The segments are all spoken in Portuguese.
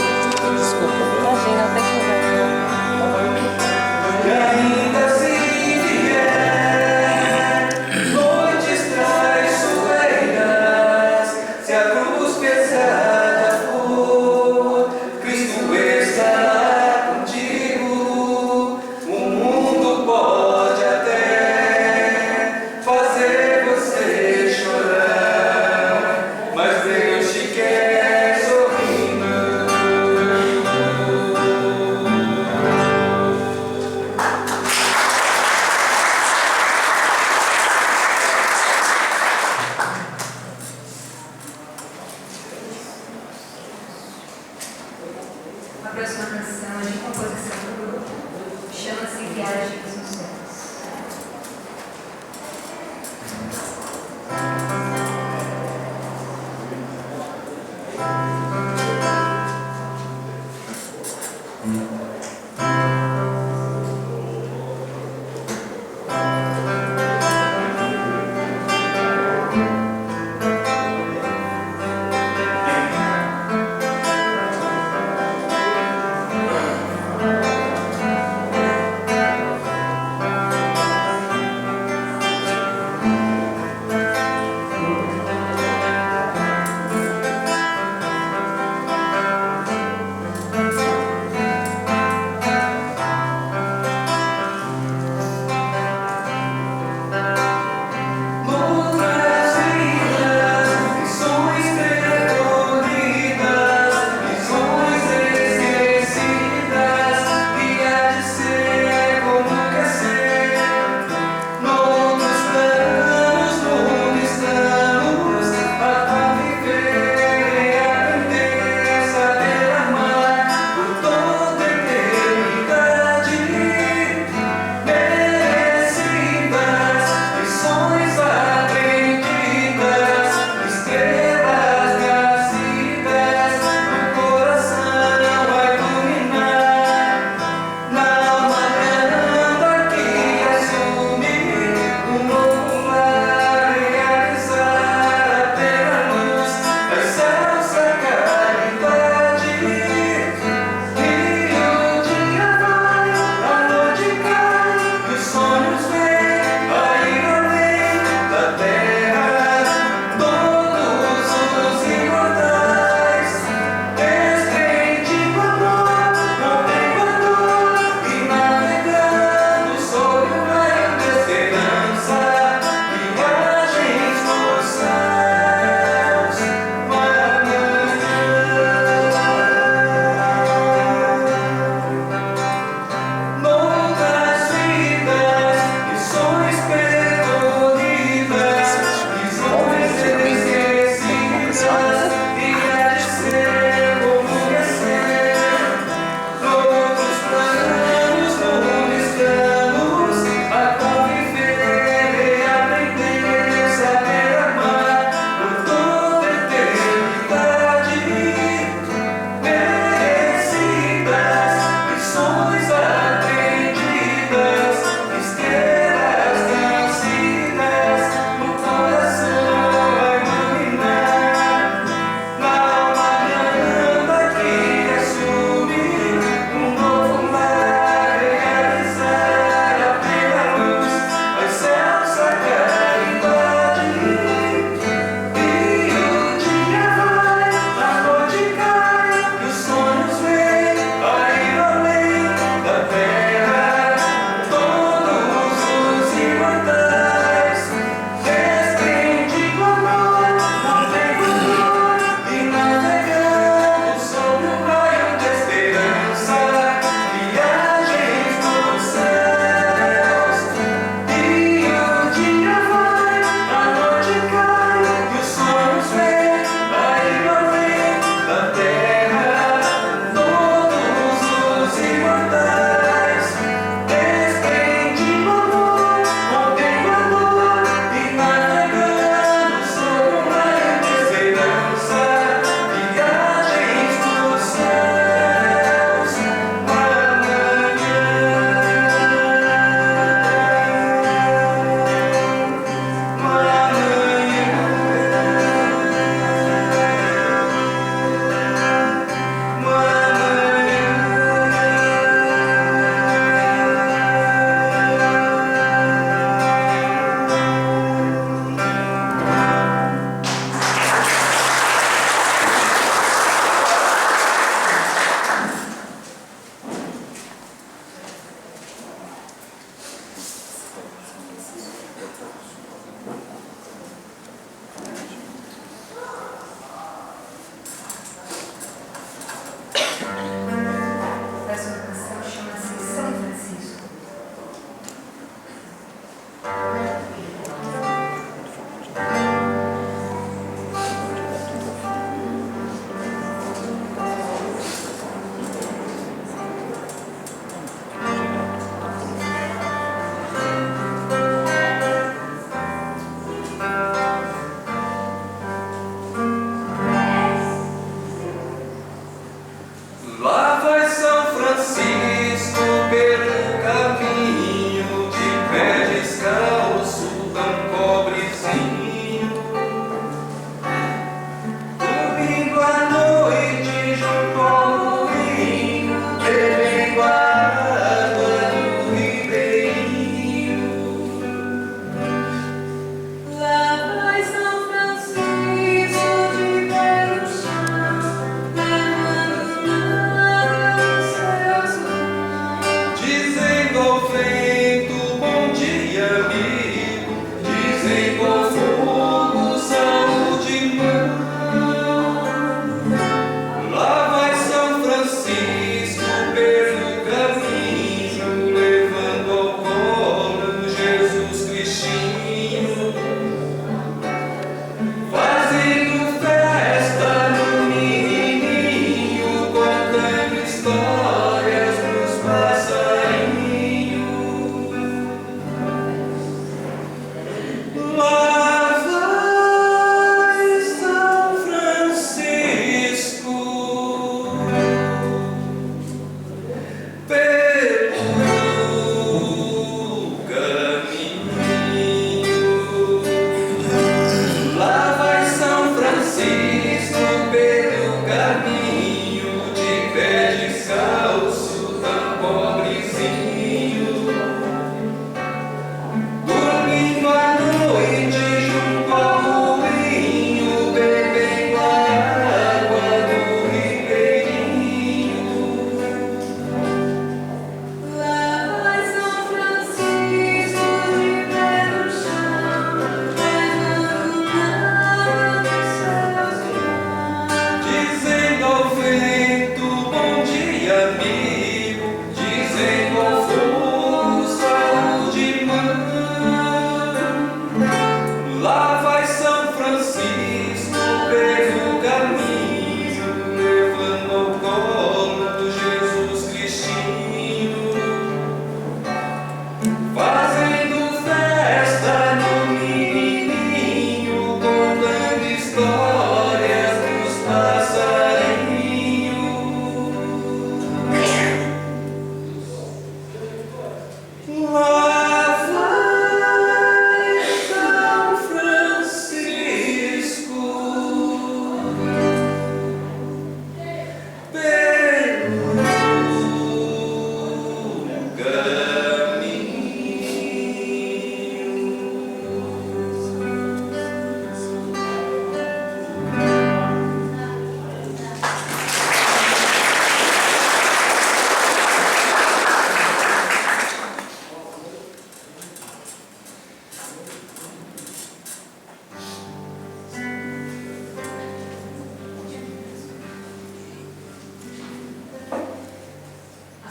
Desculpa. Imagina, até que não. E ainda se vier noites traiçoeiras, se a cruz pesada for, Cristo estará contigo. O mundo pode até fazer você chorar, mas Deus te quer sorrindo. A próxima canção é de composição do grupo, chama-se Viagens nos Céus. Outras vidas, lições percorridas, lições esquecidas,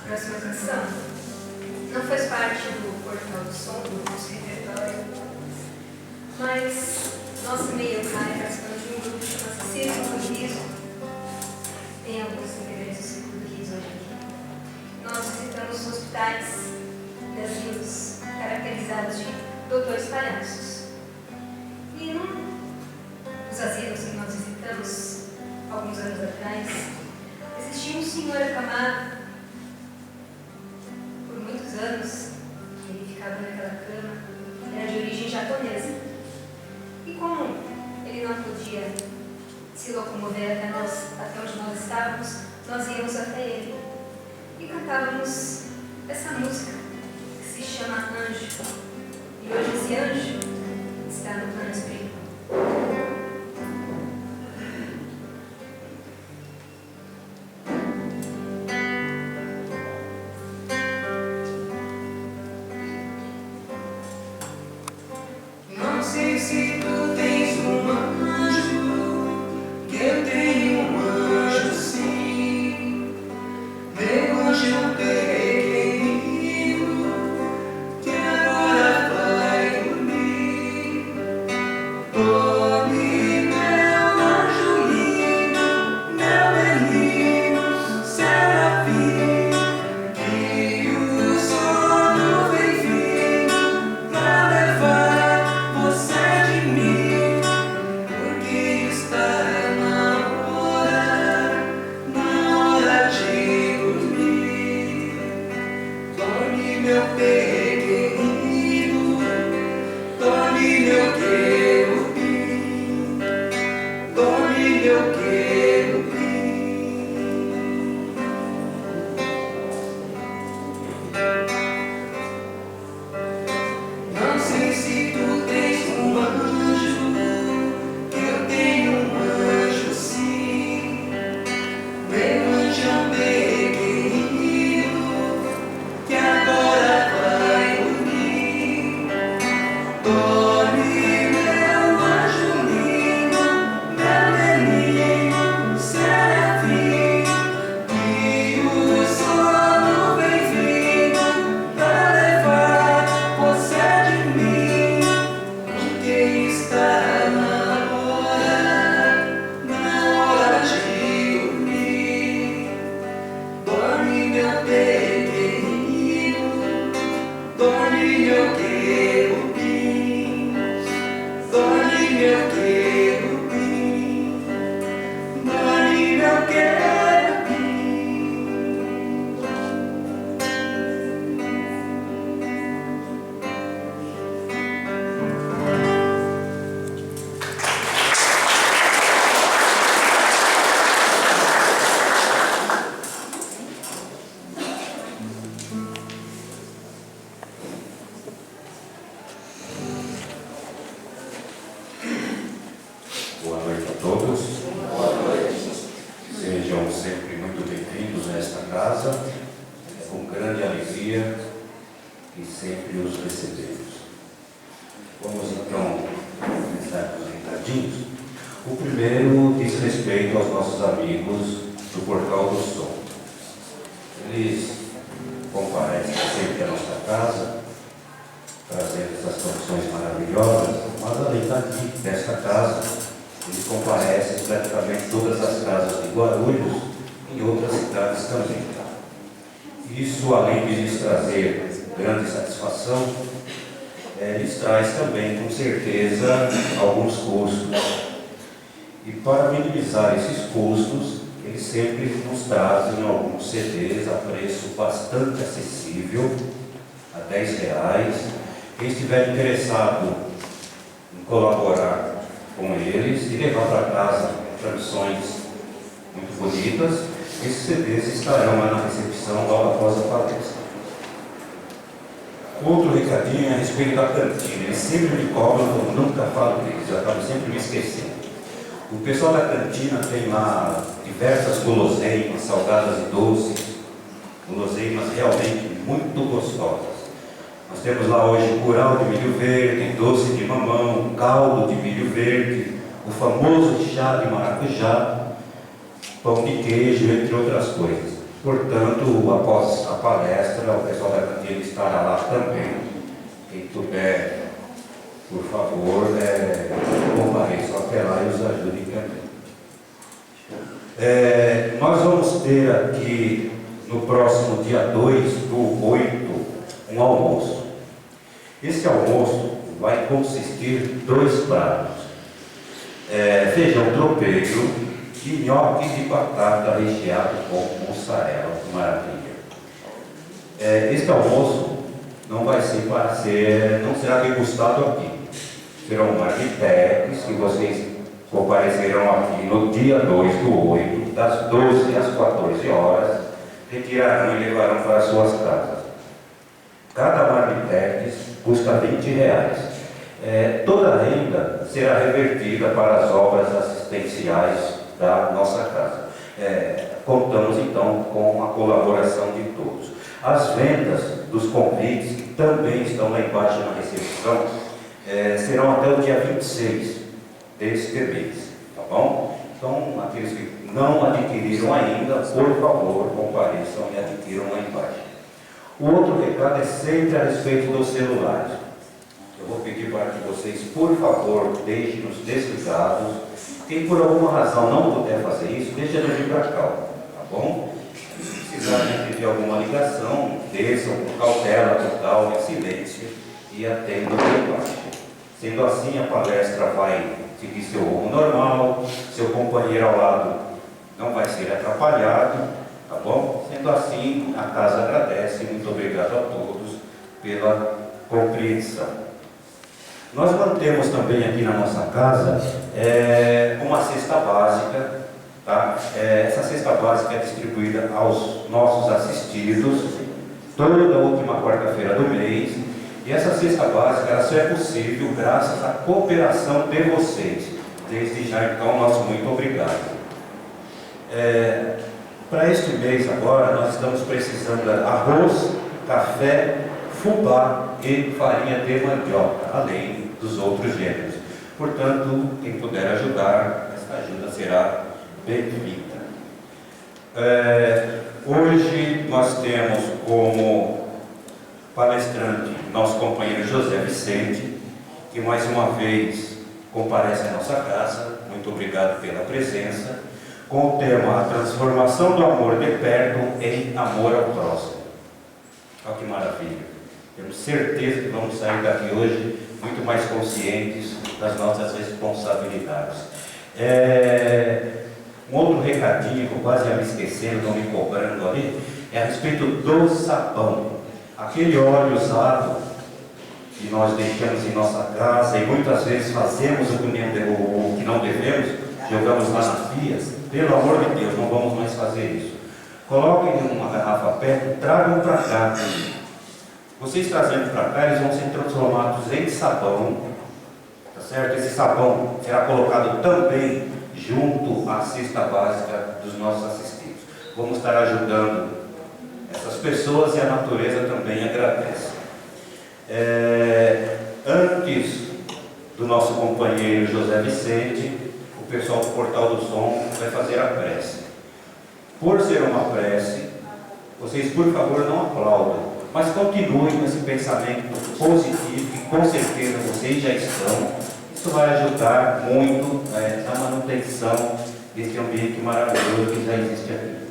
A próxima canção não faz parte do Portal do Som, do nosso repertório, mas nossa meio-cai participando de um grupo que chama-se Círculo do Riso. Tem alguns integrantes do Círculo do Riso hoje aqui. Nós visitamos hospitais brasileiros caracterizados de doutores palhaços. E nos asilos que nós visitamos alguns anos atrás, existia um senhor acamado por muitos anos. Ele ficava naquela cama, era de origem japonesa. E como ele não podia se locomover até onde nós estávamos, nós íamos até ele e cantávamos essa música que se chama Anjo. E hoje esse anjo está no plano espiritual. Não sei se tu tens um anjo, que eu tenho um anjo sim. Meu anjo pequenino, que agora vai dormir. Dorme, meu anjo lindo, meu menino, serafim, que o sono vem vindo pra levar você de mim, porque está na hora de dormir. Dorme, meu pequenino, dorme, meu querubim, dorme, meu querubim. Não sei se tu tens um anjo, que eu tenho um anjo sim. Meu anjo pequenino, que agora vai dormir. Dorme, meu anjo lindo, meu menino, serafim, que o sono vem vindo pra levar você de mim, porque está na hora de dormir. Dorme, meu pequenino, dorme, meu querubim, dorme, meu querubim, dorme, meu querubim. Boa noite a todos. Sejam sempre muito bem-vindos nesta casa. É com grande alegria que sempre os recebemos. Vamos então começar com os recadinhos. O primeiro diz respeito aos nossos amigos do Portal do Som. Eles comparecem sempre à nossa casa, trazendo essas canções maravilhosas, mas além daqui, desta casa, eles comparecem praticamente todas as casas de Guarulhos e em outras cidades também. Isso, além de lhes trazer grande satisfação, lhes traz também, com certeza, alguns custos. E para minimizar esses custos, eles sempre nos trazem alguns CDs a preço bastante acessível, a R$10. Quem estiver interessado em colaborar com eles e levar para casa canções muito bonitas, esses CDs estarão lá na recepção logo após a palestra. Outro recadinho é a respeito da cantina. Eles sempre me cobram, eu nunca falo deles, eu acabo sempre me esquecendo. O pessoal da cantina tem lá diversas guloseimas, salgadas e doces, guloseimas realmente muito gostosas. Nós temos lá hoje curau de milho verde, doce de mamão, caldo de milho verde, o famoso chá de maracujá, pão de queijo, entre outras coisas. Portanto, após a palestra, o pessoal da cantina estará lá também. Quem puder, por favor, compareça até lá e os ajude também. Nós vamos ter aqui, no próximo dia 2/8, um almoço. Esse almoço vai consistir de 2 pratos. Feijão tropeiro e nhoques de batata recheado com mussarela. Que maravilha! Este almoço não será degustado aqui. Serão marmitex que vocês comparecerão aqui no dia 2/8, das 12 às 14 horas, retirarão e levarão para suas casas. Cada marmitex custa R$20. Toda a renda será revertida para as obras assistenciais da nossa casa. Contamos então com a colaboração de todos. As vendas dos convites, que também estão lá embaixo na recepção, serão até o dia 26 deste mês, tá bom? Então, aqueles que não adquiriram ainda, por favor, compareçam e adquiram lá embaixo. O outro recado é sempre a respeito dos celulares. Eu vou pedir para que vocês, por favor, deixem-nos desligados. Quem por alguma razão não puder fazer isso, deixa ele vir para cá, tá bom? Se precisarem de alguma ligação, desçam com cautela total, em silêncio e atendam lá embaixo. Sendo assim, a palestra vai seguir seu rumo normal, seu companheiro ao lado não vai ser atrapalhado, tá bom? Sendo assim, a casa agradece. Muito obrigado a todos pela compreensão. Nós mantemos também aqui na nossa casa uma cesta básica, tá? Essa cesta básica é distribuída aos nossos assistidos toda última quarta-feira do mês. E essa cesta básica ela só é possível graças à cooperação de vocês. Desde já, então, nosso muito obrigado. Para este mês agora, nós estamos precisando de arroz, café, fubá e farinha de mandioca, além dos outros gêneros. Portanto, quem puder ajudar, essa ajuda será bem-vinda. Hoje nós temos como palestrante nosso companheiro José Vicente, que mais uma vez comparece à nossa casa. Muito obrigado pela presença, com o tema A Transformação do Amor de Perto em Amor ao Próximo. Olha que maravilha! Temos certeza que vamos sair daqui hoje muito mais conscientes das nossas responsabilidades. Um outro recadinho que eu quase ia me esquecendo, estão me cobrando ali, é a respeito do sabão. Aquele óleo usado que nós deixamos em nossa casa e muitas vezes fazemos o que não devemos, jogamos lá nas pias. Pelo amor de Deus, não vamos mais fazer isso. Coloquem uma garrafa perto e tragam para cá. Vocês trazendo para cá, eles vão ser transformados em sabão, tá certo? Esse sabão será colocado também junto à cesta básica dos nossos assistidos. Vamos estar ajudando essas pessoas e a natureza também agradece. Antes do nosso companheiro José Vicente, o pessoal do Portal do Som vai fazer a prece. Por ser uma prece, vocês por favor não aplaudam, mas continuem com esse pensamento positivo, que com certeza vocês já estão. Isso vai ajudar muito na manutenção desse ambiente maravilhoso que já existe aqui.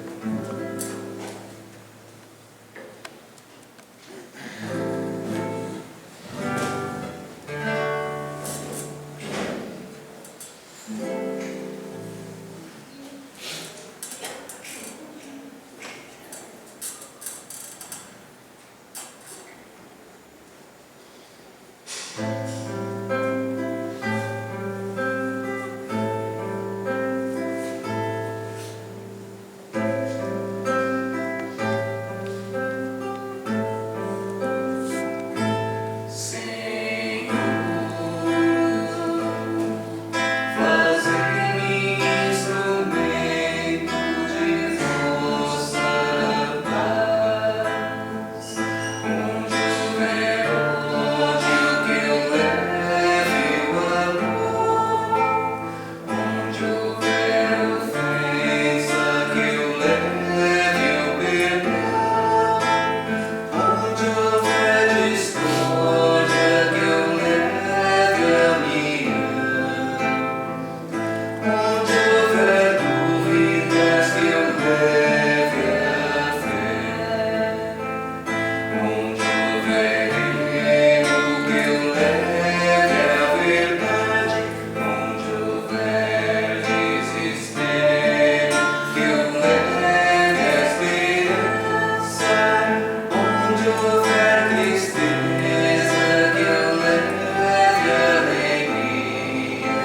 houver tristeza, que eu leve alegria.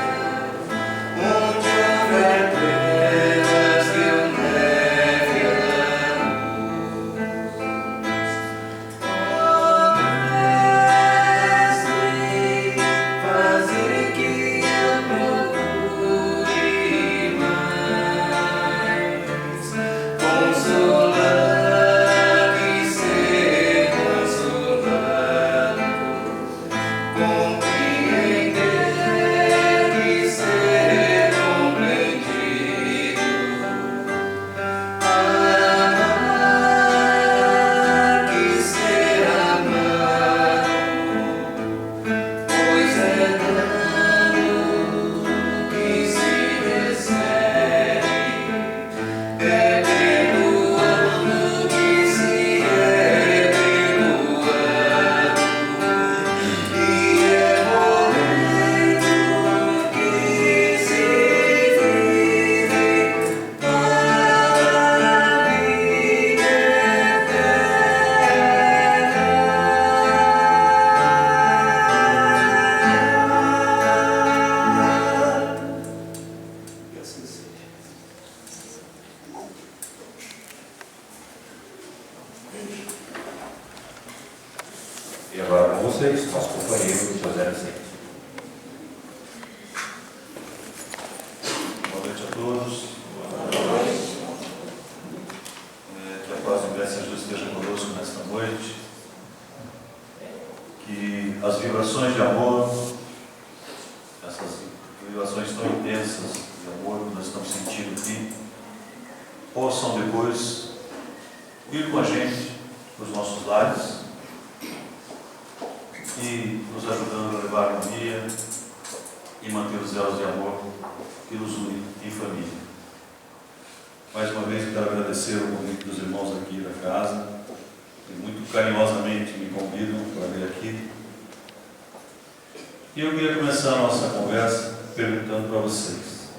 Onde houver trevas, que eu leve a luz. Oh, Mestre, fazer que eu procure mais consolar que ser consolado, compreender que ser compreendido, amar que ser amado, pois é dano que se recebe, é perdoando que se é perdoado, e é morrendo que se vive para a vida eterna. E assim seja. E agora com vocês, nosso companheiro José Vicente. Boa noite a todos. Que a paz e a graça de Deus esteja conosco nesta noite. Que as vibrações de amor, essas vibrações tão intensas de amor que nós estamos sentindo aqui, possam depois ir com a gente para os nossos lares e nos ajudando a levar a harmonia e manter os elos de amor que nos unem em família. Mais uma vez, quero agradecer o convite dos irmãos aqui da casa, que muito carinhosamente me convidam para vir aqui. E eu queria começar a nossa conversa perguntando para vocês: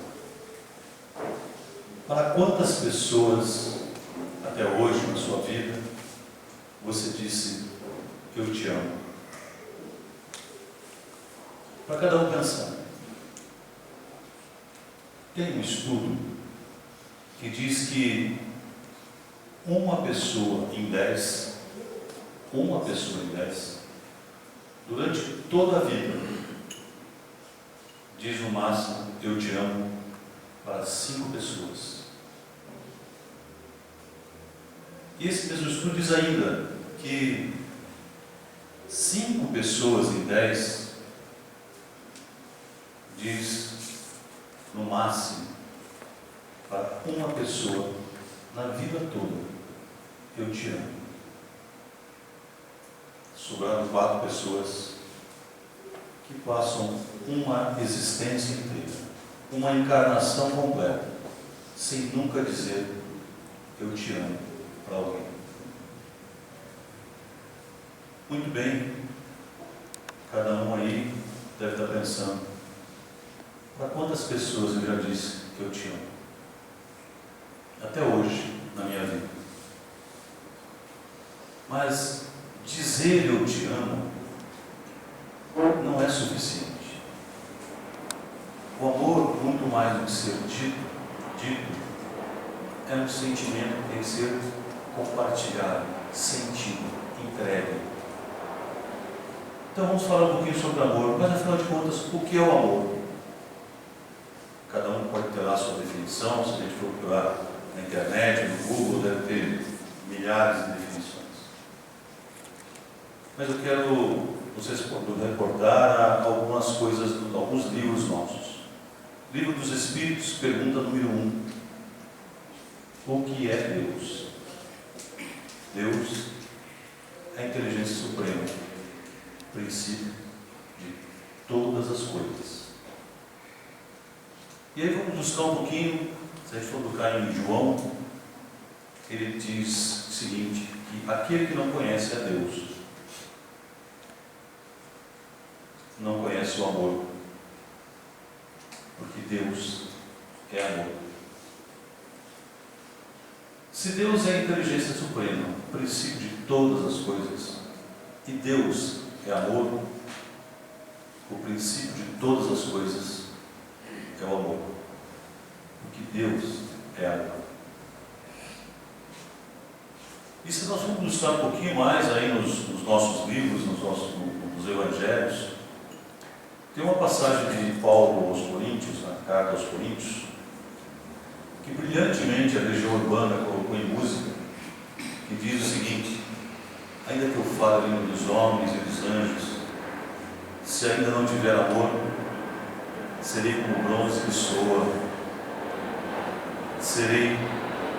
para quantas pessoas até hoje na sua vida você disse eu te amo? Para cada um pensar. Tem um estudo que diz que uma pessoa em 10, durante toda a vida, diz no máximo eu te amo para 5 pessoas. E esse mesmo estudo diz ainda que 5 pessoas em 10 diz no máximo para uma pessoa na vida toda eu te amo. Sobraram 4 pessoas que passam uma existência inteira, uma encarnação completa, sem nunca dizer eu te amo para alguém. Muito bem, cada um aí deve estar pensando: para quantas pessoas eu já disse que eu te amo? Até hoje, na minha vida. Mas dizer eu te amo não é suficiente. O amor, muito mais do que ser dito, é um sentimento que tem que ser compartilhado, sentido, entregue. Então vamos falar um pouquinho sobre amor, mas afinal de contas, o que é o amor? Cada um pode ter lá a sua definição. Se a gente for procurar na internet, no Google, deve ter milhares de definições. Mas eu quero vocês recordar algumas coisas, alguns livros nossos. Livro dos Espíritos, pergunta número 1. O que é Deus? Deus é a inteligência suprema, princípio de todas as coisas. E aí vamos buscar um pouquinho, se a gente for buscar em João, ele diz o seguinte, que aquele que não conhece a Deus não conhece o amor, porque Deus é amor. Se Deus é a inteligência suprema, o princípio de todas as coisas, e Deus é amor, o princípio de todas as coisas é o amor, porque Deus é amor. E se nós vamos buscar um pouquinho mais aí nos nossos livros, nos evangelhos, tem uma passagem de Paulo aos Coríntios, na carta aos Coríntios, que brilhantemente a Legião Urbana colocou em música, que diz o seguinte: ainda que eu fale a língua dos homens e dos anjos, se ainda não tiver amor, serei como bronze que soa, serei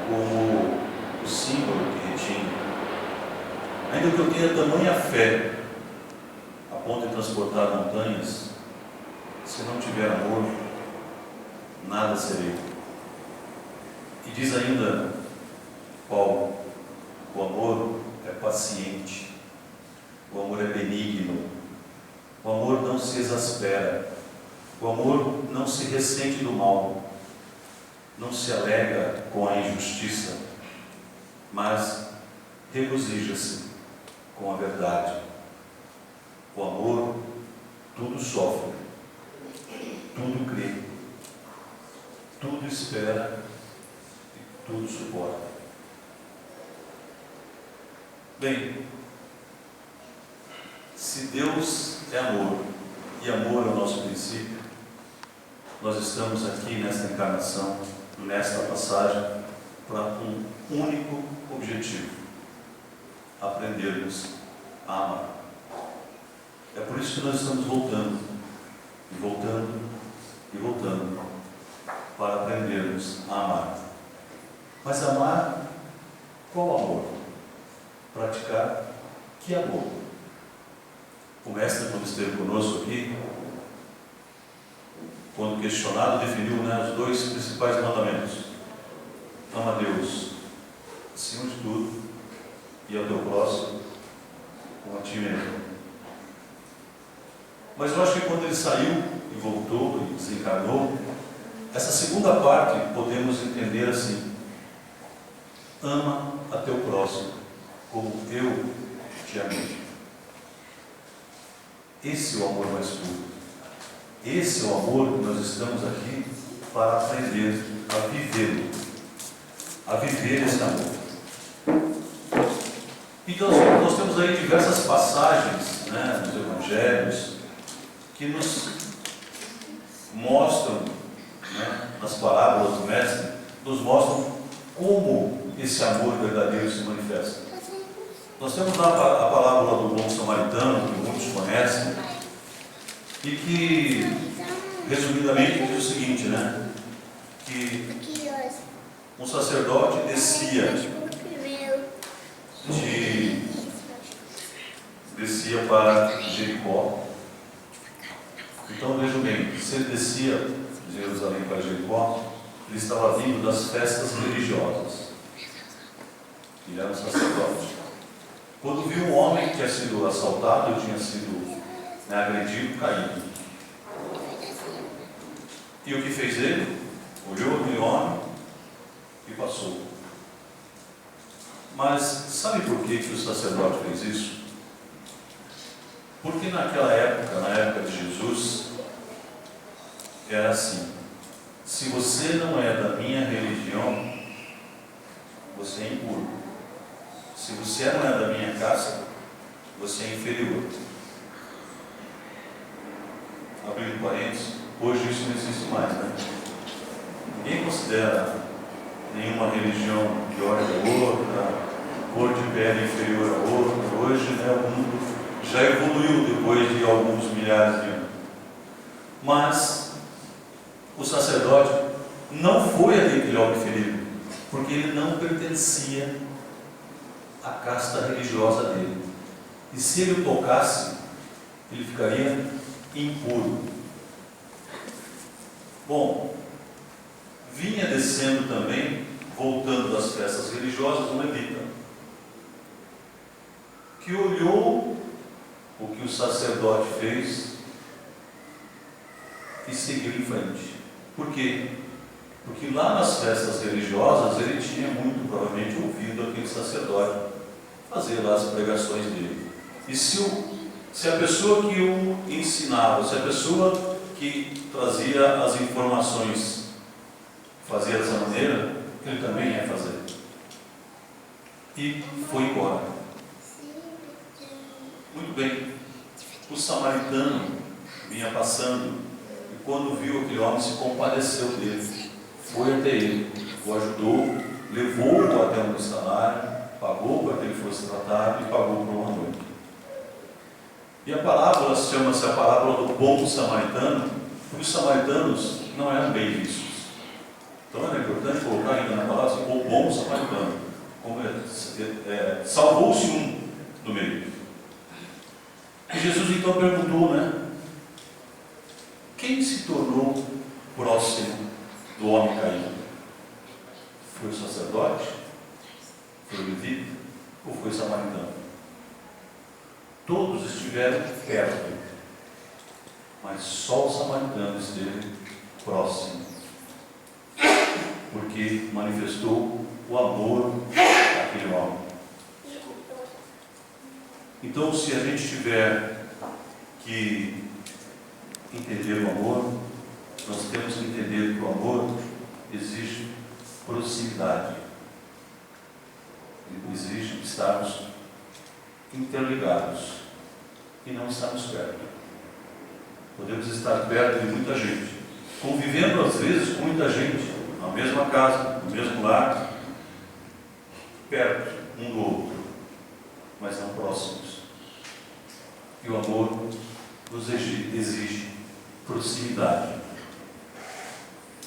como o símbolo que retinha. Ainda que eu tenha tamanha fé a ponto de transportar montanhas, se não tiver amor, nada serei. E diz ainda Paulo: o amor é paciente, o amor é benigno, o amor não se exaspera, o amor não se ressente do mal, não se alega com a injustiça, mas regozija-se com a verdade. O amor tudo sofre, tudo crê, tudo espera e tudo suporta. Bem, se Deus é amor e amor é o nosso princípio, nós estamos aqui nesta encarnação, nesta passagem, para um único objetivo: aprendermos a amar. É por isso que nós estamos voltando, e voltando, e voltando, para aprendermos a amar. Mas amar, qual amor? Praticar que amor? O mestre, quando esteve conosco aqui, quando questionado, definiu os dois principais mandamentos: ama a Deus acima de tudo e ao teu próximo como a ti mesmo. Mas eu acho que quando ele saiu e voltou e desencarnou, essa segunda parte podemos entender assim: ama a teu próximo como eu te amei. Esse é o amor mais puro. Esse é o amor que nós estamos aqui para aprender a viver esse amor. Então, nós temos aí diversas passagens nos evangelhos que nos mostram, nas parábolas do mestre, nos mostram como esse amor verdadeiro se manifesta. Nós temos lá a parábola do bom samaritano, que muitos conhecem, e que, resumidamente, diz o seguinte, que um sacerdote descia para Jericó. Então, vejam bem, se ele descia de Jerusalém para Jericó, ele estava vindo das festas religiosas. Ele era um sacerdote. Quando viu um homem que tinha sido assaltado, tinha sido agredido, caído. E o que fez ele? Olhou aquele homem e passou. Mas sabe por que o sacerdote fez isso? Porque naquela época, na época de Jesus, era assim: se você não é da minha religião, você é impuro. Se você não é da minha casta, você é inferior. Abrindo parênteses, hoje isso não existe mais, Ninguém considera nenhuma religião pior que a outra, cor de pele inferior a outra. Hoje, o mundo já evoluiu depois de alguns milhares de anos. Mas o sacerdote não foi aquele homem ferido, porque ele não pertencia à casta religiosa dele. E se ele o tocasse, ele ficaria impuro. Bom, vinha descendo também, voltando das festas religiosas, um levita, que olhou o que o sacerdote fez e seguiu em frente. Por quê? Porque lá nas festas religiosas ele tinha muito provavelmente ouvido aquele sacerdote fazer lá as pregações dele. E se a pessoa que o ensinava, se a pessoa que trazia as informações fazia dessa maneira, ele também ia fazer. E foi embora. Muito bem. O samaritano vinha passando e quando viu aquele homem se compadeceu dele, foi até ele, o ajudou, levou-o até um estalário, pagou para que ele fosse tratado e pagou por uma noite. E a parábola chama-se a parábola do bom samaritano, porque os samaritanos não eram bem vistos. Então era importante colocar ainda na palavra assim, o bom samaritano. Salvou-se um do meio. E Jesus então perguntou, quem se tornou próximo do homem caído? Foi o sacerdote? Foi o levita? Ou foi o samaritano? Todos estiveram perto, mas só o samaritano esteve próximo, porque manifestou o amor daquele homem. Então, se a gente tiver que entender o amor, nós temos que entender que o amor exige proximidade, exige estarmos interligados e não estarmos perto. Podemos estar perto de muita gente, convivendo às vezes com muita gente, na mesma casa, no mesmo lar, perto um do outro, mas não próximos. E o amor nos exige proximidade.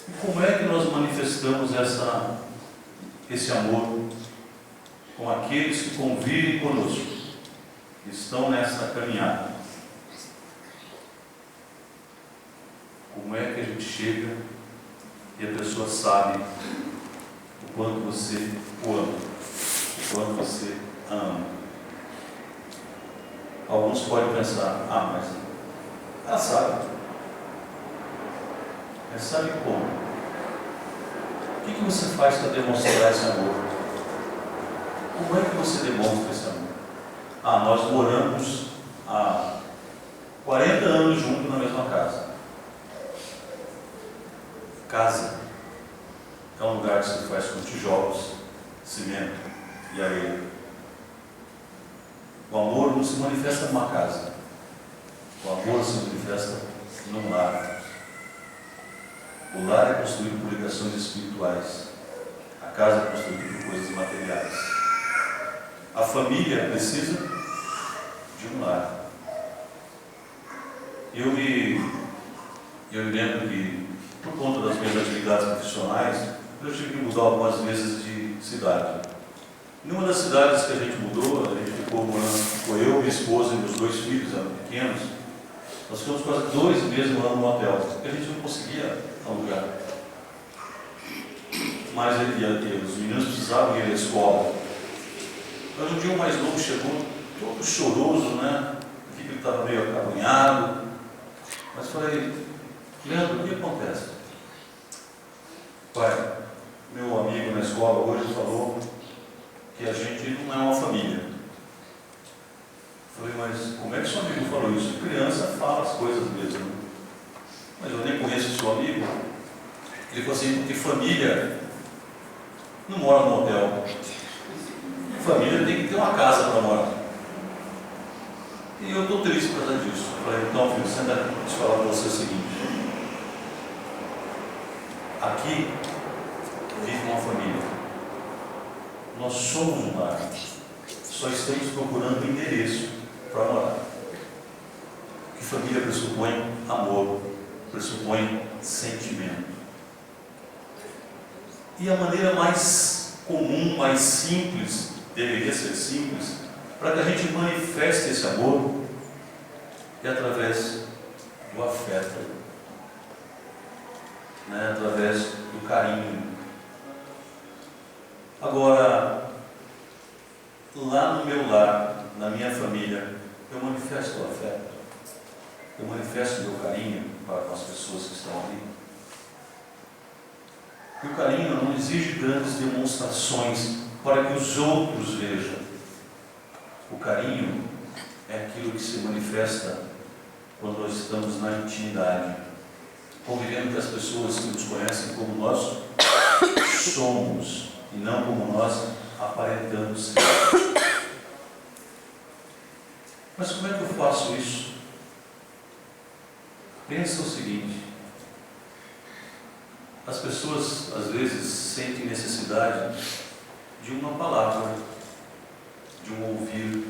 E como é que nós manifestamos esse amor com aqueles que convivem conosco, que estão nessa caminhada? Como é que a gente chega e a pessoa sabe o quanto você o ama, o quanto você ama? Alguns podem pensar, mas ela sabe. Mas sabe como? O que você faz para demonstrar esse amor? Como é que você demonstra esse amor? Nós moramos há 40 anos juntos na mesma casa. Casa é um lugar que se faz com tijolos, cimento e areia. O amor não se manifesta numa casa. O amor se manifesta num lar. O lar é construído por ligações espirituais. A casa é construída por coisas materiais. A família precisa de um lar. Eu me lembro que, por conta das minhas atividades profissionais, eu tive que mudar algumas vezes de cidade. Numa das cidades que a gente mudou, a gente ficou morando, foi eu, minha esposa e meus 2 filhos, eram pequenos. Nós ficamos quase 2 meses morando no hotel, porque a gente não conseguia alugar. Mas os meninos precisavam ir à escola. Mas um dia o mais novo chegou, todo choroso, Aqui ele estava meio acabrunhado. Mas falei, Leandro, o que acontece? Pai, meu amigo na escola hoje falou que a gente não é uma família. Falei, mas como é que seu amigo falou isso? Criança fala as coisas mesmo. Mas eu nem conheço o seu amigo. Ele falou assim, porque família não mora no hotel. Família tem que ter uma casa para morar. E eu estou triste por causa disso. Falei, então filho, senta aqui, deixa eu falar para você o seguinte. Aqui vive uma família. Nós somos um lar. Só estamos procurando um endereço para morar. Que família pressupõe amor, pressupõe sentimento. E a maneira mais comum, mais simples, deveria ser simples, para que a gente manifeste esse amor, é através do afeto, através do carinho. Agora, lá no meu lar, na minha família, eu manifesto o afeto, eu manifesto o meu carinho para com as pessoas que estão ali. E o carinho não exige grandes demonstrações para que os outros vejam. carinho é aquilo que se manifesta quando nós estamos na intimidade, convivendo com as pessoas que nos conhecem como nós somos e não como nós aparentamos ser. Mas como é que eu faço isso? Pensa o seguinte: as pessoas às vezes sentem necessidade de uma palavra, de um ouvir,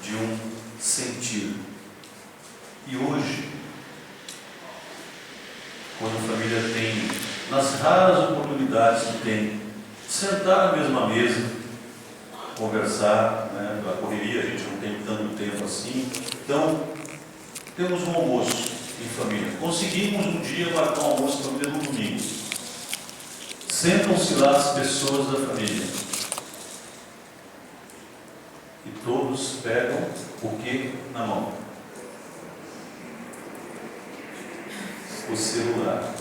de um sentir. E hoje, quando a família tem, nas raras oportunidades que tem, sentar na mesma mesa, conversar, né? A correria, a gente não tem tanto tempo assim. Então, temos um almoço em família. Conseguimos um dia marcar um almoço em família no domingo. Sentam-se lá as pessoas da família. E todos pegam o que na mão? O celular.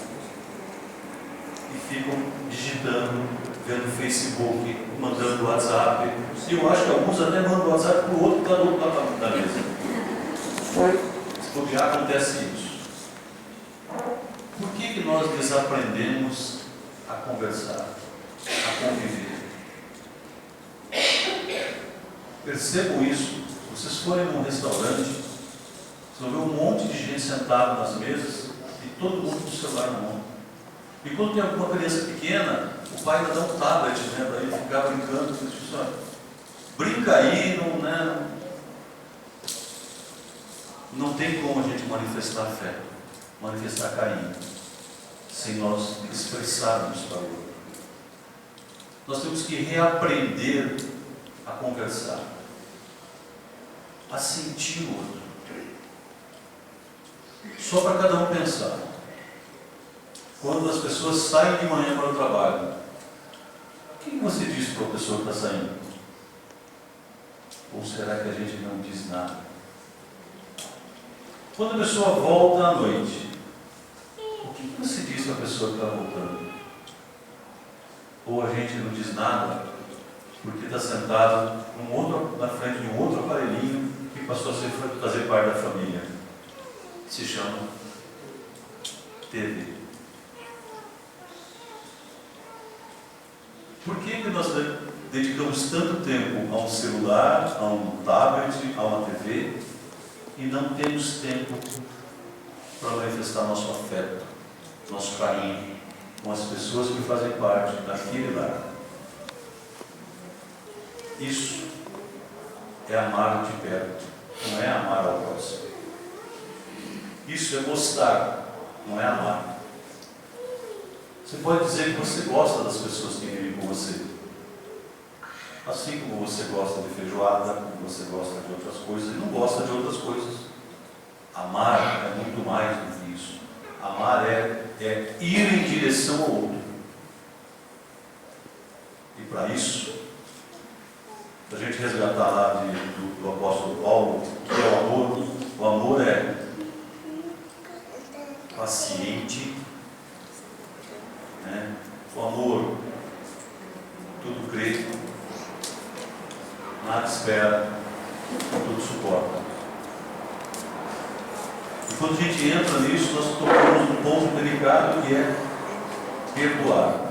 E ficam digitando, vendo Facebook, mandando WhatsApp. E eu acho que alguns até mandam WhatsApp para o outro que está do outro lado da mesa. Se bobear, acontece isso. Por que nós desaprendemos a conversar, a conviver? Percebam isso. Se vocês forem num restaurante, vocês vão ver um monte de gente sentada nas mesas e todo mundo com o celular na mão. E quando tem alguma criança pequena, o pai ainda dá um tablet, né, para ele ficar brincando. Brinca aí, não, né? Não tem como a gente manifestar afeto, manifestar carinho, sem nós expressarmos para o outro. Nós temos que reaprender a conversar, a sentir o outro. Só para cada um pensar. Quando as pessoas saem de manhã para o trabalho, o que você diz para a pessoa que está saindo? Ou será que a gente não diz nada? Quando a pessoa volta à noite, o que você diz para a pessoa que está voltando? Ou a gente não diz nada porque está sentado na frente de um outro aparelhinho que passou a fazer parte da família, que se chama TV. Por que nós dedicamos tanto tempo a um celular, a um tablet, a uma TV e não temos tempo para manifestar nosso afeto, nosso carinho com as pessoas que fazem parte daquele lar? Isso é amar de perto, não é amar ao próximo. Isso é gostar, não é amar. Você pode dizer que você gosta das pessoas que vivem com você, assim como você gosta de feijoada, como você gosta de outras coisas e não gosta de outras coisas. Amar é muito mais do que isso. Amar é ir em direção ao outro. E para isso, para a gente resgatar lá do apóstolo Paulo, que é o amor é paciente, né? O amor tudo crê, nada espera, tudo suporta. E quando a gente entra nisso, nós tocamos num ponto delicado que é perdoar.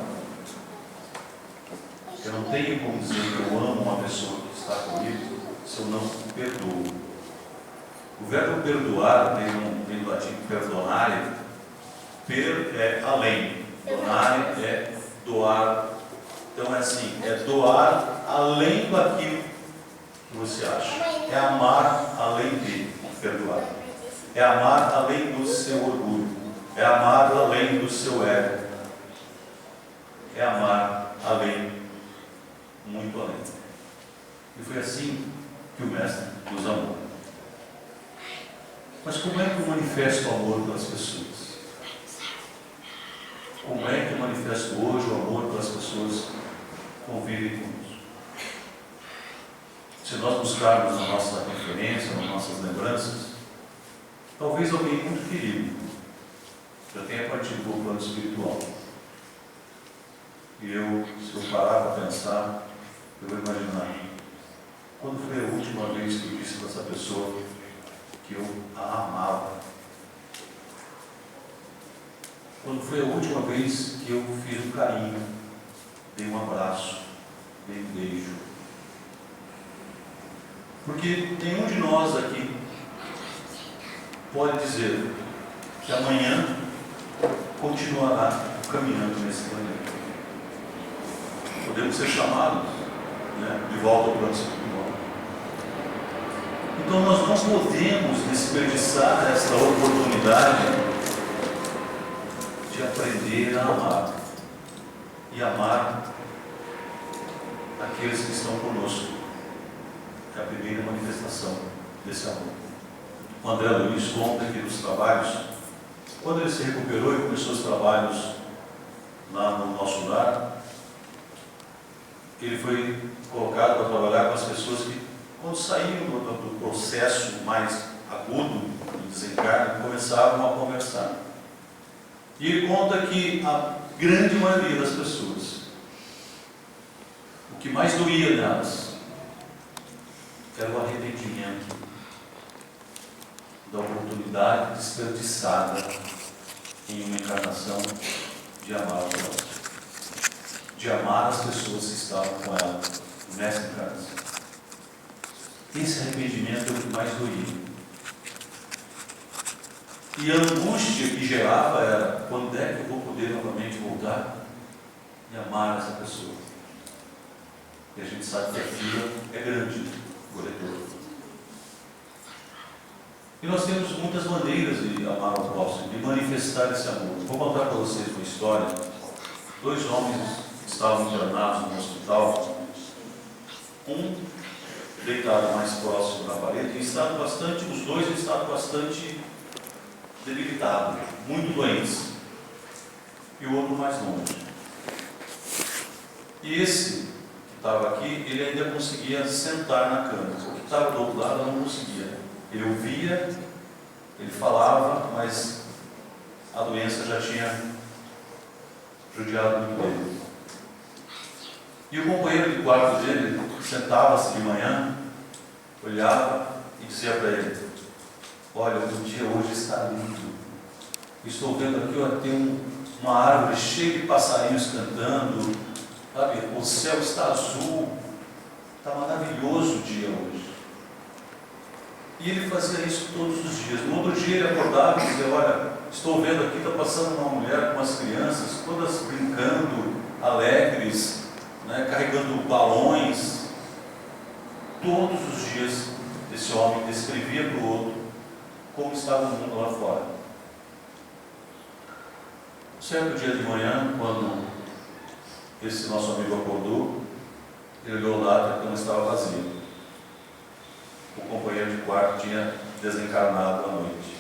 Eu não tenho como dizer que eu amo uma pessoa que está comigo se eu não perdoo. O verbo perdoar vem do latim perdonare. Per é além, donare é doar. Então é assim, é doar além daquilo que você acha. É amar além de perdoar. É amar além do seu orgulho. É amar além do seu ego. É amar além, muito além. E foi assim que o Mestre nos amou. Mas como é que eu manifesto o amor pelas pessoas? Como é que eu manifesto hoje o amor pelas pessoas que convivem conosco? Se nós buscarmos a nossa referência, as nossas lembranças, talvez alguém muito querido já tenha partido do plano espiritual. E se eu parar para pensar, eu vou imaginar Quando foi a última vez que eu disse para essa pessoa que eu a amava? Quando foi a última vez que eu fiz um carinho, dei um abraço, dei um beijo? Porque nenhum de nós aqui pode dizer que amanhã continuará caminhando nesse planeta. Podemos ser chamados, né, de volta ao plano espiritual. Então nós não podemos desperdiçar essa oportunidade de aprender a amar e amar aqueles que estão conosco. É a primeira manifestação desse amor. O André Luiz conta aqui dos trabalhos. Quando ele se recuperou e começou os trabalhos lá no nosso lar, ele foi colocado para trabalhar com as pessoas que, quando saíam do processo mais agudo do desencarne, começavam a conversar. E ele conta que a grande maioria das pessoas, o que mais doía nelas era o arrependimento da oportunidade desperdiçada em uma encarnação de amar o próximo, de amar as pessoas que estavam com ela nessa encarnação. Esse arrependimento é o que mais doía. E a angústia que gerava era: quando é que eu vou poder novamente voltar e amar essa pessoa? E a gente sabe que a fila é grande, o retorno. E nós temos muitas maneiras de amar o próximo, de manifestar esse amor. Vou contar para vocês uma história. 2 homens estavam internados no hospital, um deitado mais próximo da parede, e os dois estavam bastante debilitados, muito doentes, e o outro mais longe. E esse que estava aqui, ele ainda conseguia sentar na cama. O que estava do outro lado não conseguia. Ele ouvia, ele falava, mas a doença já tinha judiado muito dele. E o companheiro de quarto dele sentava-se de manhã, olhava e dizia para ele: olha, o dia hoje está lindo. Estou vendo aqui, ó, tem uma árvore cheia de passarinhos cantando, sabe? O céu está azul, está maravilhoso o dia hoje. E ele fazia isso todos os dias. No outro dia ele acordava e dizia: olha, estou vendo aqui, está passando uma mulher com as crianças, todas brincando, alegres, né, carregando balões. Todos os dias esse homem descrevia para o outro como estava o mundo lá fora. Certo dia de manhã, quando esse nosso amigo acordou, ele olhou lá e a cama estava vazia. O companheiro de quarto tinha desencarnado à noite.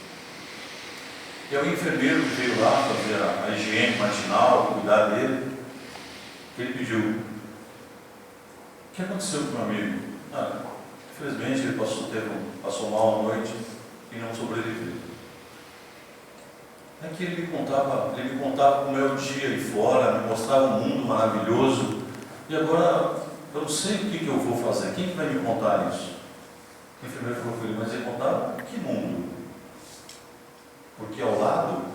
E o enfermeiro que veio lá fazer a higiene matinal, cuidar dele, ele pediu: o que aconteceu com o meu amigo? Infelizmente ele passou mal à noite e não sobreviveu. É que ele me contava como é o dia ali fora, me mostrava um mundo maravilhoso, e agora eu não sei o que eu vou fazer. Quem vai me contar isso? O enfermeiro falou para ele: mas ele contava que mundo? Porque ao lado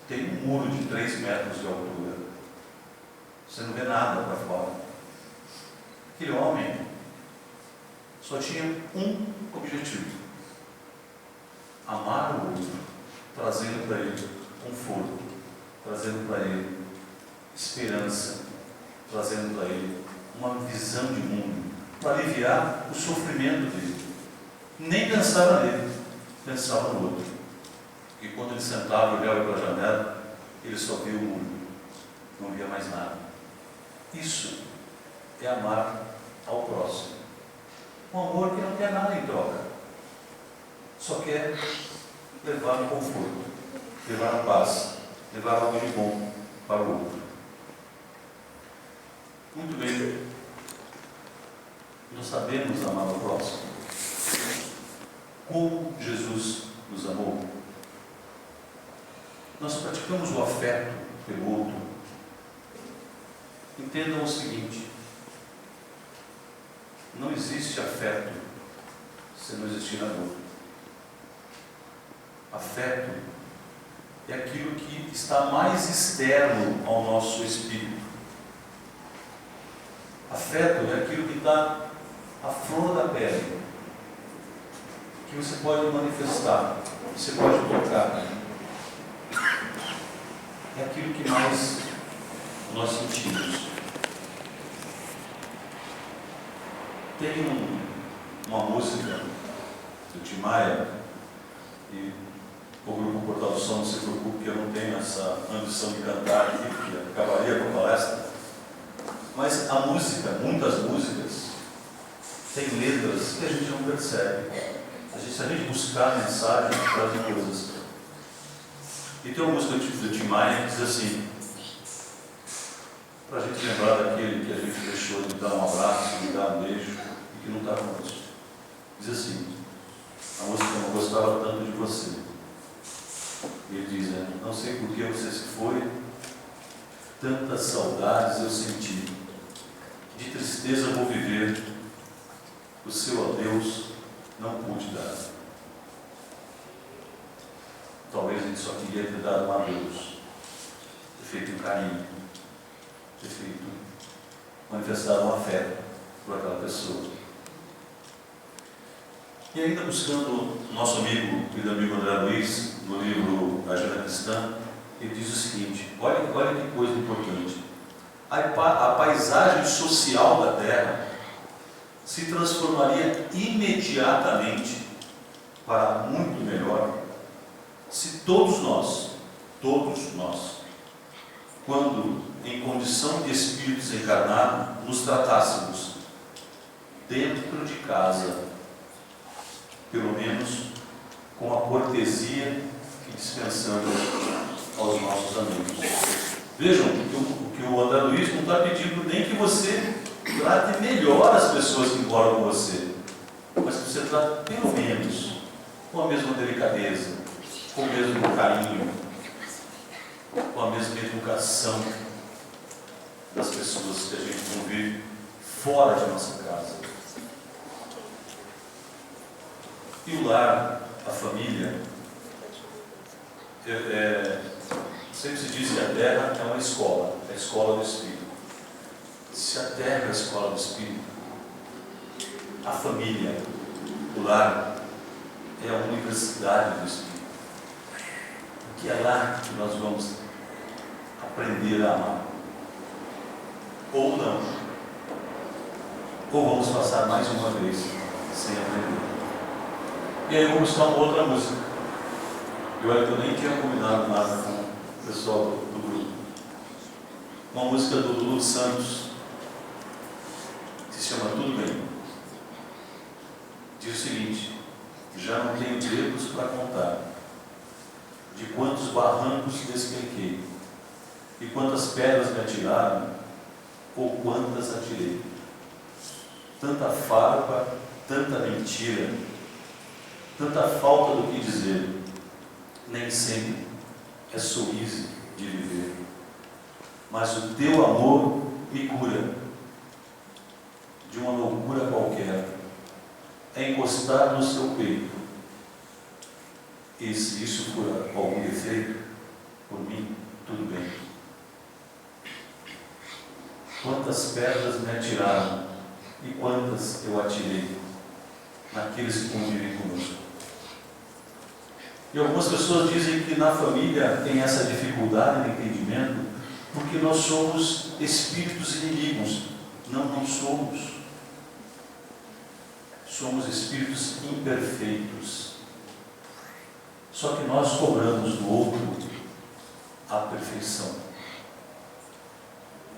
tem um muro de 3 metros de altura. Você não vê nada para fora. Aquele homem só tinha um objetivo: amar o outro, trazendo para ele conforto, trazendo para ele esperança, trazendo para ele uma visão de mundo, para aliviar o sofrimento dele. Nem pensava nele, pensava no outro. E quando ele sentava e olhava para a janela, ele só via o mundo, não via mais nada. Isso é amar ao próximo. Um amor que não quer nada em troca, só quer levar o conforto, levar a paz, levar algo de bom para o outro. Muito bem, nós sabemos amar o próximo. Como Jesus nos amou. Nós praticamos o afeto pelo outro. Entendam o seguinte: Não existe afeto se não existir amor. Afeto é aquilo que está mais externo ao nosso espírito. Afeto é aquilo que está à flor da pele, que você pode manifestar, que você pode tocar. É aquilo que mais nós sentimos. Tem uma música do Tim Maia, e o grupo Portal do Som, não se preocupe que eu não tenho essa ambição de cantar aqui, porque acabaria com a palestra. Mas a música, muitas músicas, tem letras que a gente não percebe. Se a gente buscar a mensagem, traz coisas. E tem uma música do Tim Maia que diz assim, para a gente lembrar daquele que a gente deixou de dar um abraço, de dar um beijo, e que não está conosco. Diz assim, a música "Eu não gostava tanto de você". E ele diz, não sei por que você se foi, tantas saudades eu senti, de tristeza vou viver, o seu adeus não pude dar. Talvez a gente só queria ter dado um adeus, ter feito um carinho, ter feito, manifestado um afeto por aquela pessoa. E ainda buscando o nosso amigo André Luiz, no livro Agenda Cristã, ele diz o seguinte, olha que coisa importante. A paisagem social da Terra se transformaria imediatamente para muito melhor se todos nós, quando em condição de espíritos encarnados, nos tratássemos dentro de casa, pelo menos com a cortesia que dispensamos aos nossos amigos. Vejam que o André Luiz não está pedindo nem que você trate melhor as pessoas que moram com você, mas que você trate pelo menos com a mesma delicadeza, com o mesmo carinho, com a mesma educação das pessoas que a gente convive fora de nossa casa. E o lar, a família, sempre se diz que a Terra é uma escola, é a escola do Espírito. Se a Terra é a escola do Espírito, a família, o lar, é a universidade do Espírito. Porque é lá que nós vamos aprender a amar. Ou não. Ou vamos passar mais uma vez sem aprender. E aí eu vou buscar uma outra música. Eu nem tinha combinado nada com o pessoal do grupo. Uma música do Lulu Santos, que se chama Tudo Bem. Diz o seguinte: já não tenho dedos para contar de quantos barrancos despenquei, e quantas pedras me atiraram, ou quantas atirei. Tanta farpa, tanta mentira, tanta falta do que dizer, nem sempre é sorriso de viver. Mas o teu amor me cura de uma loucura qualquer, é encostar no seu peito. E se isso for algum defeito, por mim, tudo bem. Quantas pedras me atiraram e quantas eu atirei naqueles que convivem conosco. E algumas pessoas dizem que na família tem essa dificuldade de entendimento porque nós somos espíritos inimigos. Não somos. Somos espíritos imperfeitos. Só que nós cobramos do outro a perfeição.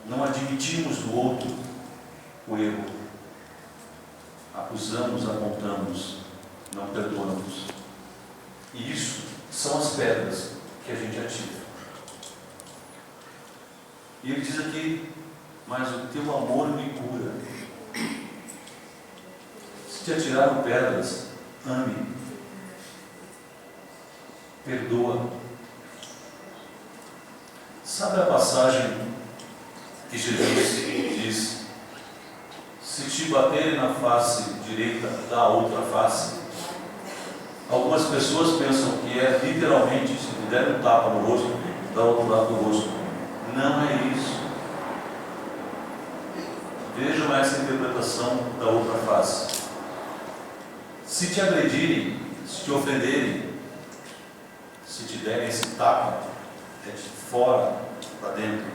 Não admitimos do outro o erro. Acusamos, apontamos, não perdoamos. E isso são as pedras que a gente atira. E ele diz aqui, mas o teu amor me cura. Se te atiraram pedras, ame. Perdoa. Sabe a passagem que Jesus diz: Se te baterem na face direita, dá a outra face. Algumas pessoas pensam que é literalmente, se te der um tapa no rosto, dá o outro lado do rosto. Não é isso. Vejam essa interpretação da outra face. Se te agredirem, se te ofenderem, se te derem esse tapa, é de fora para dentro.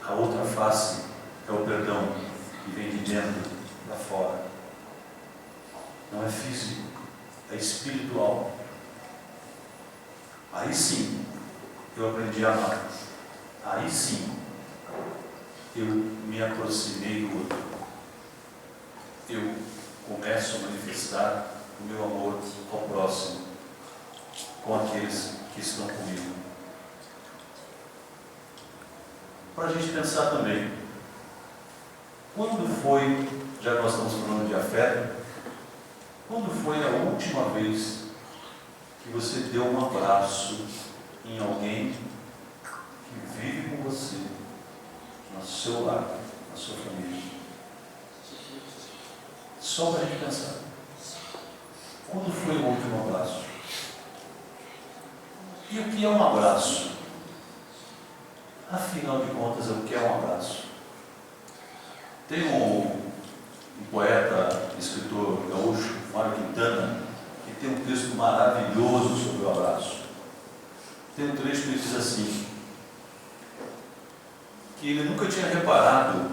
A outra face é o perdão que vem de dentro para fora. Não é físico, é espiritual. Aí sim eu aprendi a amar. Aí sim eu me aproximei do outro. Eu começo a manifestar o meu amor ao próximo, com aqueles que estão comigo. Para a gente pensar também, quando foi, já que nós estamos falando de afeto, quando foi a última vez que você deu um abraço em alguém que vive com você, no seu lar, na sua família? Só para a gente pensar. Quando foi o último abraço? E o que é um abraço? Afinal de contas, o que é um abraço? Tem um poeta, escritor gaúcho, Mário Quintana, que tem um texto maravilhoso sobre o abraço. Tem um trecho que diz assim, que ele nunca tinha reparado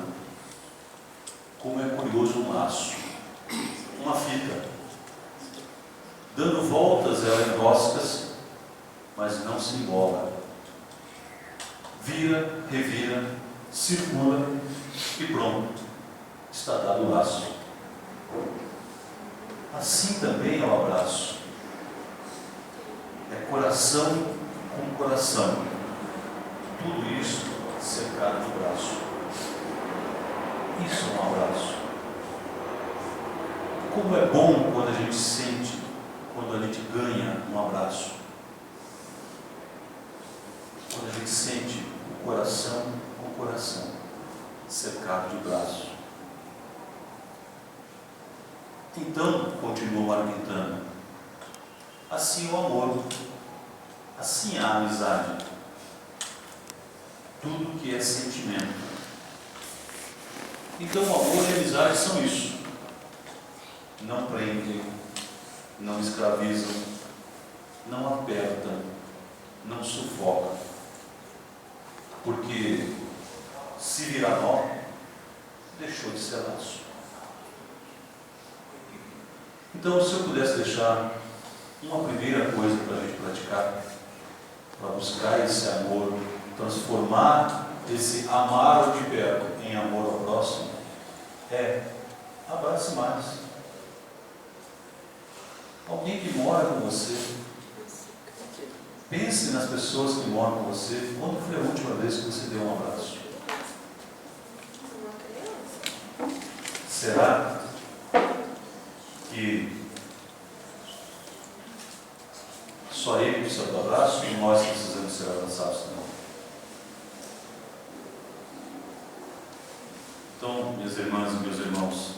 como é curioso um laço, uma fita, dando voltas ela enrosca-se, mas não se embola. Vira, revira, circula e pronto, está dado o laço. Assim também é o abraço. É coração com coração. Tudo isso cercado de braço. Isso é um abraço. Como é bom quando a gente sente, quando a gente ganha um abraço. Quando a gente sente o coração com coração, cercado de braço. Então, continua Mário Quintana, assim o amor, assim a amizade, tudo que é sentimento. Então, o amor e a amizade são isso. Não prendem, não escravizam, não apertam, não sufocam. Porque se virar nó, deixou de ser laço. Então, se eu pudesse deixar uma primeira coisa para a gente praticar, para buscar esse amor, transformar esse amar de perto em amor ao próximo, é abrace mais. Alguém que mora com você, pense nas pessoas que moram com você. Quando foi a última vez que você deu um abraço? Será que só ele precisa do abraço e nós precisamos ser abraçados também? Então, minhas irmãs e meus irmãos,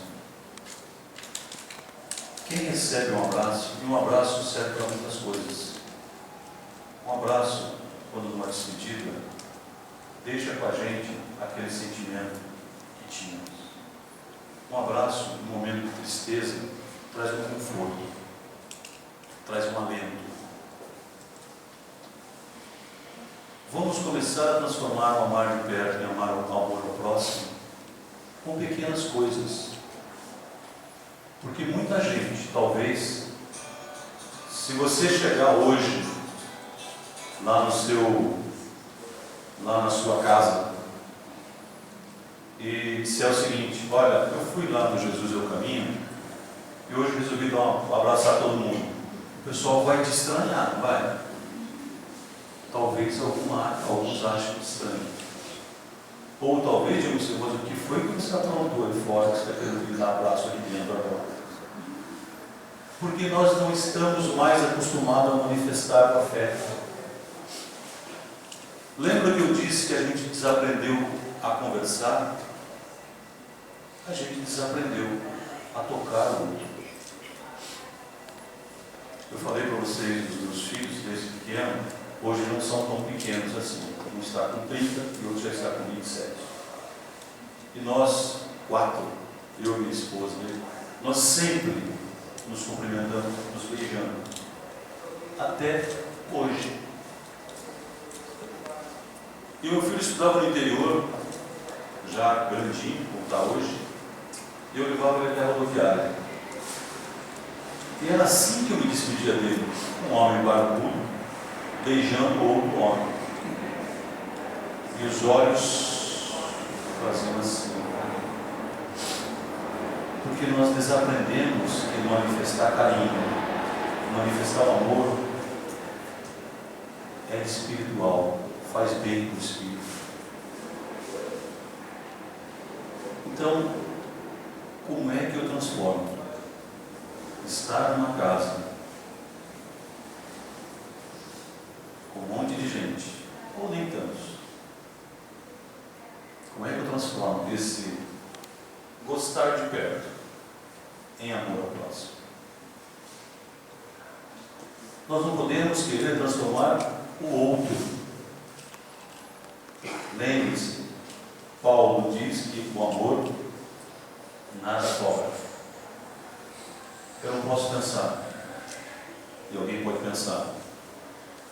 quem recebe um abraço, e um abraço serve para muitas coisas. Um abraço, quando numa despedida, deixa com a gente aquele sentimento que tínhamos. Um abraço, no momento de tristeza, traz um conforto, traz um alento. Vamos começar a transformar o amar de perto em amar o amor ao próximo com pequenas coisas. Porque muita gente, talvez, se você chegar hoje lá na sua casa e disser o seguinte: olha, eu fui lá no Jesus é o Caminho e hoje resolvi abraçar todo mundo. O pessoal vai te estranhar, não vai? Talvez alguns achem estranho. Ou talvez digam assim: mas o que foi que você aprontou ali fora que você está querendo me dar abraço aqui dentro agora? Porque nós não estamos mais acostumados a manifestar o afeto. Lembra que eu disse que a gente desaprendeu a conversar? a gente desaprendeu a tocar o outro. Eu falei para vocês dos meus filhos desde pequeno, hoje não são tão pequenos assim. Um está com 30 e outro já está com 27. E nós, 4, eu e minha esposa, nós sempre nos cumprimentamos, nos beijando. Até hoje. E meu filho estudava no interior, já grandinho, como está hoje, e eu levava ele até a rodoviária. E era assim que eu me despedia dele, um homem barbudo, beijando outro homem. E os olhos faziam assim. Porque nós desaprendemos que manifestar carinho, manifestar o amor, é espiritual, faz bem para o espírito. Então, como é que eu transformo? Estar numa casa com um monte de gente, ou nem tantos. Como é que eu transformo esse gostar de perto em amor ao próximo? Nós não podemos querer transformar o outro. Lembre-se, Paulo diz que o amor nada cobra. Eu não posso pensar, e alguém pode pensar,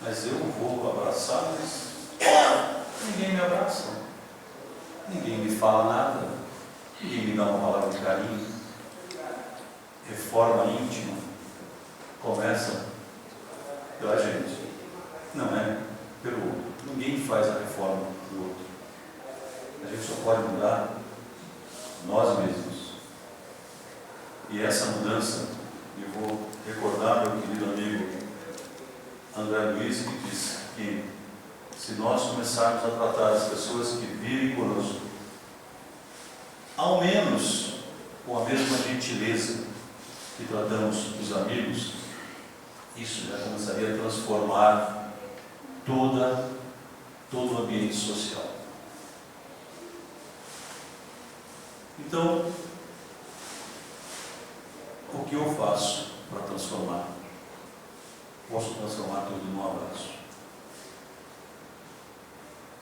mas eu vou abraçar, mas ninguém me abraça, ninguém me fala nada, ninguém me dá uma palavra de carinho. Reforma íntima começa pela gente, não é pelo outro. Ninguém faz a reforma do outro. A gente só pode mudar nós mesmos. E essa mudança, eu vou recordar meu querido amigo André Luiz, que diz que se nós começarmos a tratar as pessoas que vivem conosco, ao menos com a mesma gentileza que tratamos os amigos, isso já começaria a transformar todo o ambiente social. Então, o que eu faço para transformar? Posso transformar tudo num abraço.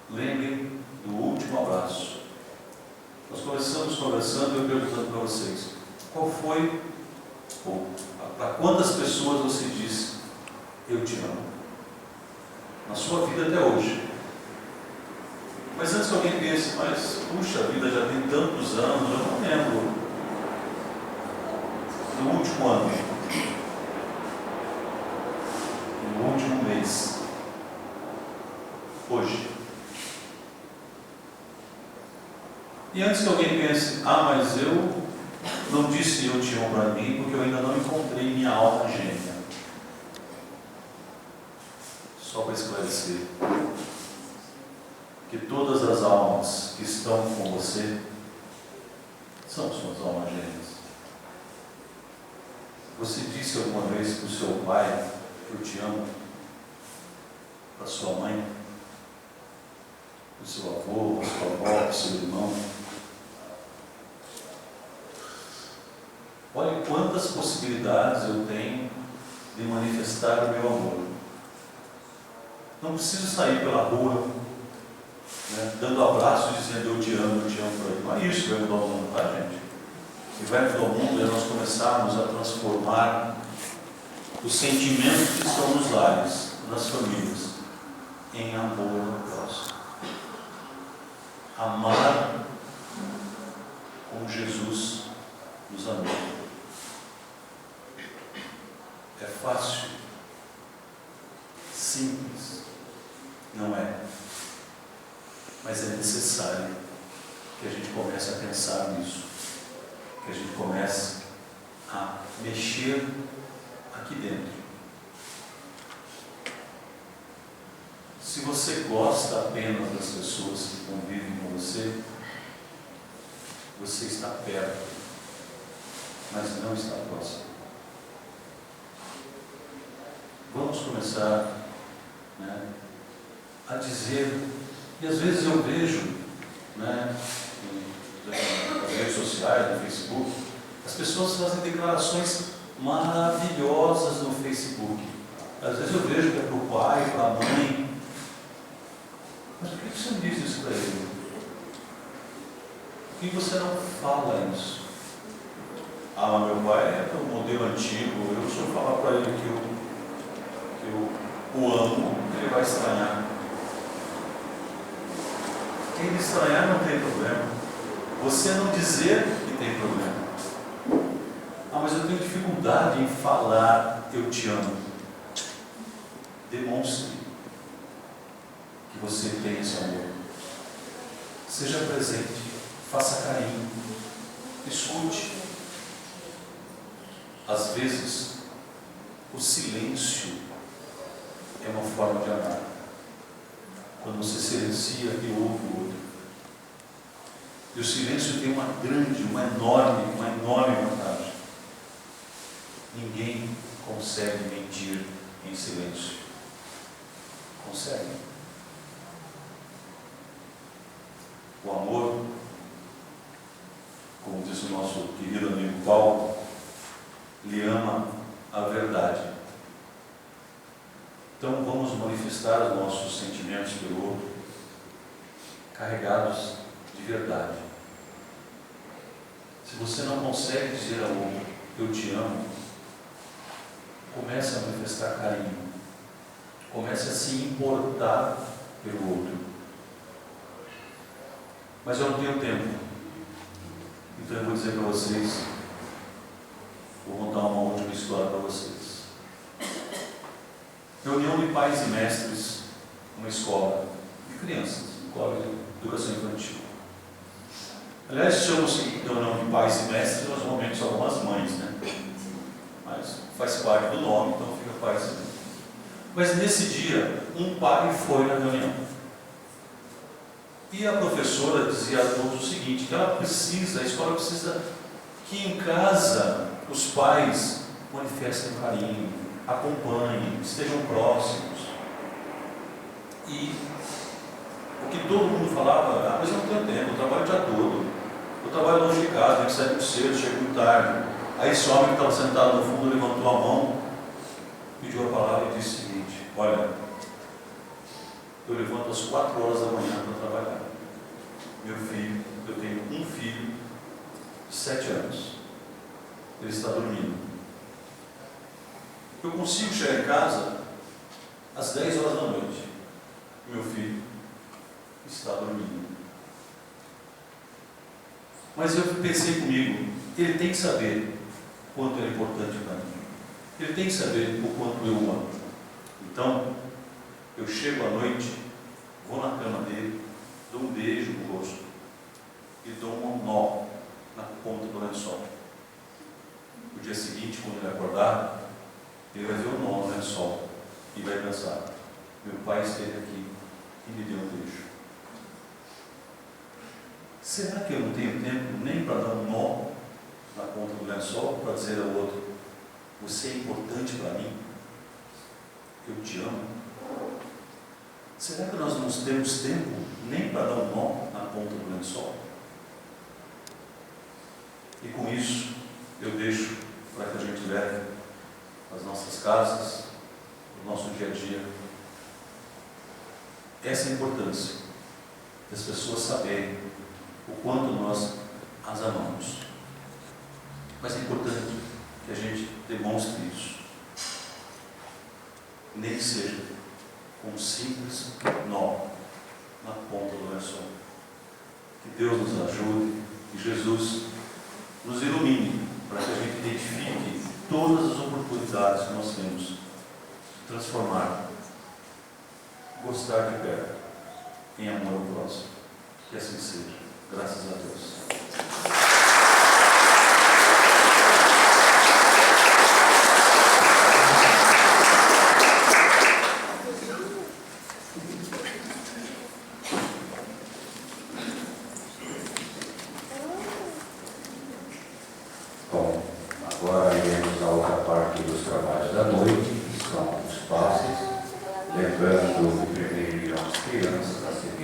Lembrem do último abraço. Nós começamos conversando e eu perguntando para vocês, qual foi, ou para quantas pessoas você disse, eu te amo? Na sua vida até hoje. Mas antes que alguém pense, mas puxa, a vida já tem tantos anos, eu não lembro. No último ano, no último mês, hoje. E antes que alguém pense, mas eu não disse eu te amo para mim, porque eu ainda não encontrei minha alma gêmea. Só para esclarecer, que todas as almas que estão com você são suas almas gêmeas. Você disse alguma vez para o seu pai, eu te amo, para sua mãe, para o seu avô, para sua avó, para o seu irmão? Olha quantas possibilidades eu tenho de manifestar o meu amor. Não preciso sair pela rua, dando abraços e dizendo eu te amo por aí. Não é isso que vai mudar o mundo, tá, gente? O que vai mudar o mundo é nós começarmos a transformar os sentimentos que estão nos lares, nas famílias, em amor ao próximo. Amar como Jesus nos amou. É fácil? Simples? Não é. Mas é necessário que a gente comece a pensar nisso. Que a gente comece a mexer aqui dentro. Se você gosta apenas das pessoas que convivem com você, você está perto, mas não está próximo. Vamos começar a dizer, e às vezes eu vejo, redes sociais, no Facebook, as pessoas fazem declarações maravilhosas no Facebook. Às vezes eu vejo que é para o pai, para a mãe. Mas por que você não diz isso para ele? Por que você não fala isso? Ah, meu pai é do modelo antigo, eu se eu falar para ele que eu o amo, ele vai estranhar. Quem ele estranhar não tem problema. Você não dizer que tem problema. Ah, mas eu tenho dificuldade em falar eu te amo. Demonstre que você tem esse amor. Seja presente, faça carinho, escute. Às vezes, o silêncio é uma forma de amar. Quando você silencia e ouve o outro. E o silêncio tem uma grande, uma enorme vantagem. Ninguém consegue mentir em silêncio. Consegue? O amor, como disse o nosso querido amigo Paulo, lhe ama a verdade. Então vamos manifestar os nossos sentimentos pelo outro, carregados de verdade. Se você não consegue dizer ao outro, eu te amo, comece a manifestar carinho, comece a se importar pelo outro. Mas eu não tenho tempo, então eu vou dizer para vocês, vou contar uma última história para vocês. Reunião de pais e mestres numa escola de crianças, escola de educação infantil. Aliás, chama-se reunião de pais e mestres, normalmente são algumas mães, né? Mas faz parte do nome, então fica pais e mestres. Mas nesse dia, um pai foi na reunião. E a professora dizia a todos o seguinte, que ela precisa, a escola precisa que em casa os pais manifestem carinho, acompanhem, estejam próximos. E o que todo mundo falava, mas eu não tenho tempo, eu trabalho o dia todo, eu trabalho longe de casa, tenho que sair muito cedo, chego muito tarde. Aí esse homem que estava sentado no fundo levantou a mão, pediu a palavra e disse o seguinte, olha, eu levanto às 4 horas da manhã para trabalhar. Meu filho, eu tenho um filho de 7 anos, ele está dormindo. Eu consigo chegar em casa às 10 horas da noite. Meu filho está dormindo. Mas eu pensei comigo, ele tem que saber o quanto é importante para mim. Ele tem que saber o quanto eu o amo. Então, eu chego à noite, vou na cama dele, dou um beijo no rosto e dou um nó na ponta do lençol. No dia seguinte, quando ele acordar, ele vai ver o nó no lençol e vai pensar, meu pai esteve aqui e me deu um beijo. Será que eu não tenho tempo nem para dar um nó na ponta do lençol para dizer ao outro, você é importante para mim? Eu te amo. Será que nós não temos tempo nem para dar um nó na ponta do lençol? E com isso, eu deixo para que a gente leve as nossas casas, o nosso dia a dia, essa é a importância das pessoas saberem o quanto nós as amamos. Mas é importante que a gente demonstre isso, nem que seja com um simples nó na ponta do lençol. Que Deus nos ajude, que Jesus nos ilumine para que a gente identifique todas as oportunidades que nós temos de transformar, gostar de perto, em amor ao próximo. Que assim seja. Graças a Deus.